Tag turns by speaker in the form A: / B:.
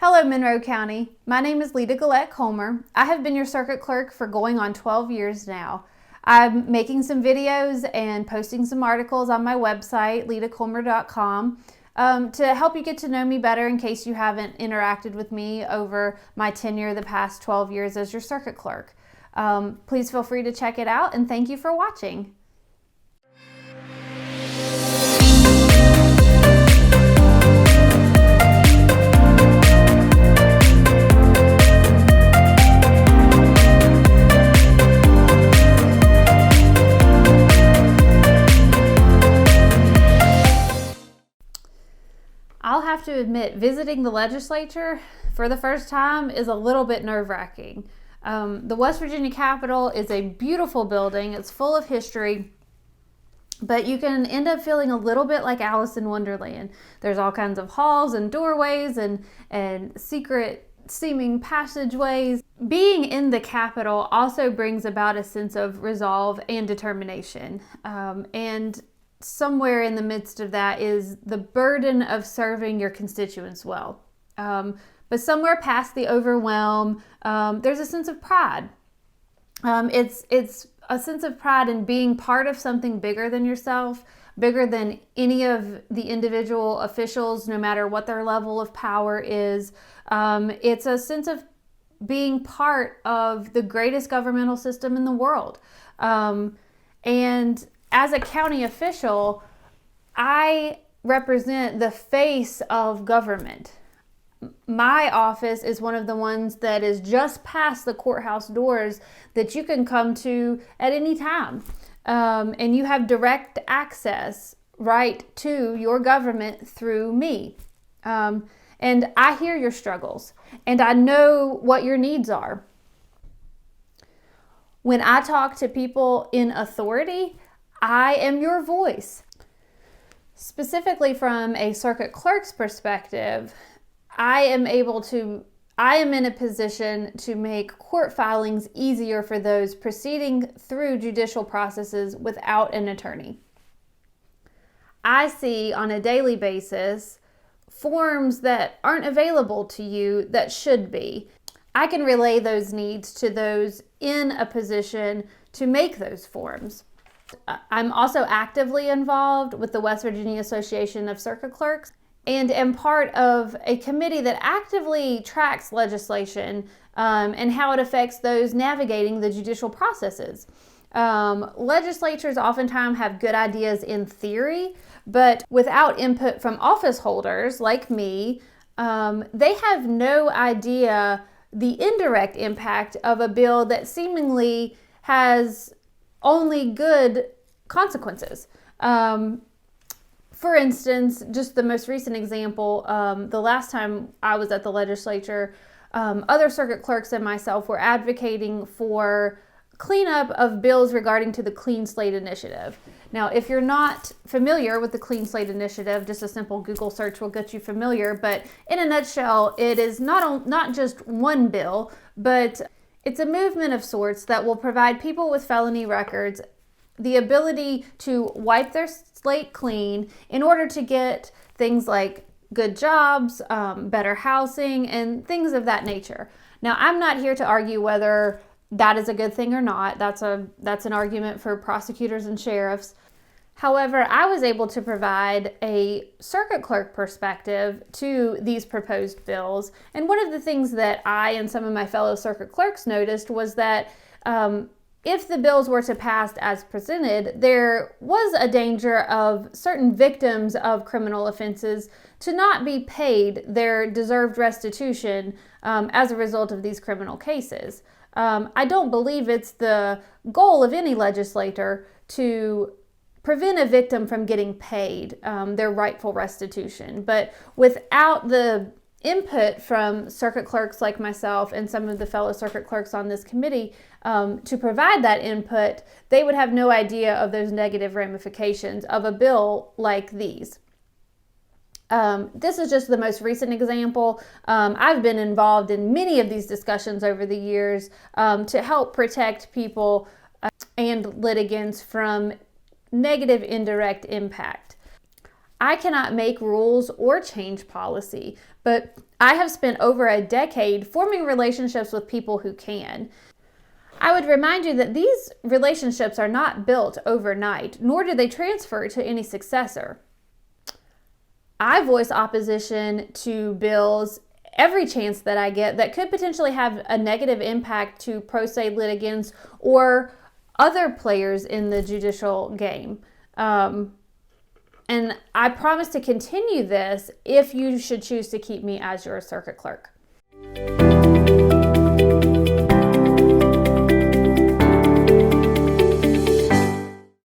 A: Hello, Monroe County. My name is Gullette-Comer. I have been your circuit clerk for going on 12 years now. I'm making some videos and posting some articles on my website, gullette-comer.com, to help you get to know me better in case you haven't interacted with me over my tenure the past 12 years as your circuit clerk. Please feel free to check it out, and thank you for watching. I'll have to admit, visiting the legislature for the first time is a little bit nerve-wracking. The West Virginia Capitol is a beautiful building. It's full of history, but you can end up feeling a little bit like Alice in Wonderland. There's all kinds of halls and doorways and secret seeming passageways. Being in the Capitol also brings about a sense of resolve and determination. And somewhere in the midst of that is the burden of serving your constituents well. But somewhere past the overwhelm, there's a sense of pride. It's a sense of pride in being part of something bigger than yourself, bigger than any of the individual officials, no matter what their level of power is. It's a sense of being part of the greatest governmental system in the world. And as a county official, I represent the face of government. My office is one of the ones that is just past the courthouse doors that you can come to at any time. And you have direct access right to your government through me. And I hear your struggles, and I know what your needs are. When I talk to people in authority, I am your voice. Specifically from a circuit clerk's perspective, I am in a position to make court filings easier for those proceeding through judicial processes without an attorney. I see on a daily basis forms that aren't available to you that should be. I can relay those needs to those in a position to make those forms. I'm also actively involved with the West Virginia Association of Circuit Clerks and am part of a committee that actively tracks legislation and how it affects those navigating the judicial processes. Legislatures oftentimes have good ideas in theory, but without input from office holders like me, they have no idea the indirect impact of a bill that seemingly has only good consequences. For instance, just the most recent example, the last time I was at the legislature, other circuit clerks and myself were advocating for cleanup of bills regarding to the Clean Slate Initiative. Now, if you're not familiar with the Clean Slate Initiative, just a simple Google search will get you familiar, but in a nutshell, it is not just one bill, but it's a movement of sorts that will provide people with felony records the ability to wipe their slate clean in order to get things like good jobs, better housing, and things of that nature. Now, I'm not here to argue whether that is a good thing or not. That's an argument for prosecutors and sheriffs. However, I was able to provide a circuit clerk perspective to these proposed bills. And one of the things that I and some of my fellow circuit clerks noticed was that if the bills were to pass as presented, there was a danger of certain victims of criminal offenses to not be paid their deserved restitution as a result of these criminal cases. I don't believe it's the goal of any legislator to prevent a victim from getting paid their rightful restitution. But without the input from circuit clerks like myself and some of the fellow circuit clerks on this committee to provide that input, they would have no idea of those negative ramifications of a bill like these. This is just the most recent example. I've been involved in many of these discussions over the years to help protect people and litigants from negative indirect impact. I cannot make rules or change policy, but I have spent over a decade forming relationships with people who can. I would remind you that these relationships are not built overnight, nor do they transfer to any successor. I voice opposition to bills every chance that I get that could potentially have a negative impact to pro se litigants or other players in the judicial game. And I promise to continue this if you should choose to keep me as your circuit clerk.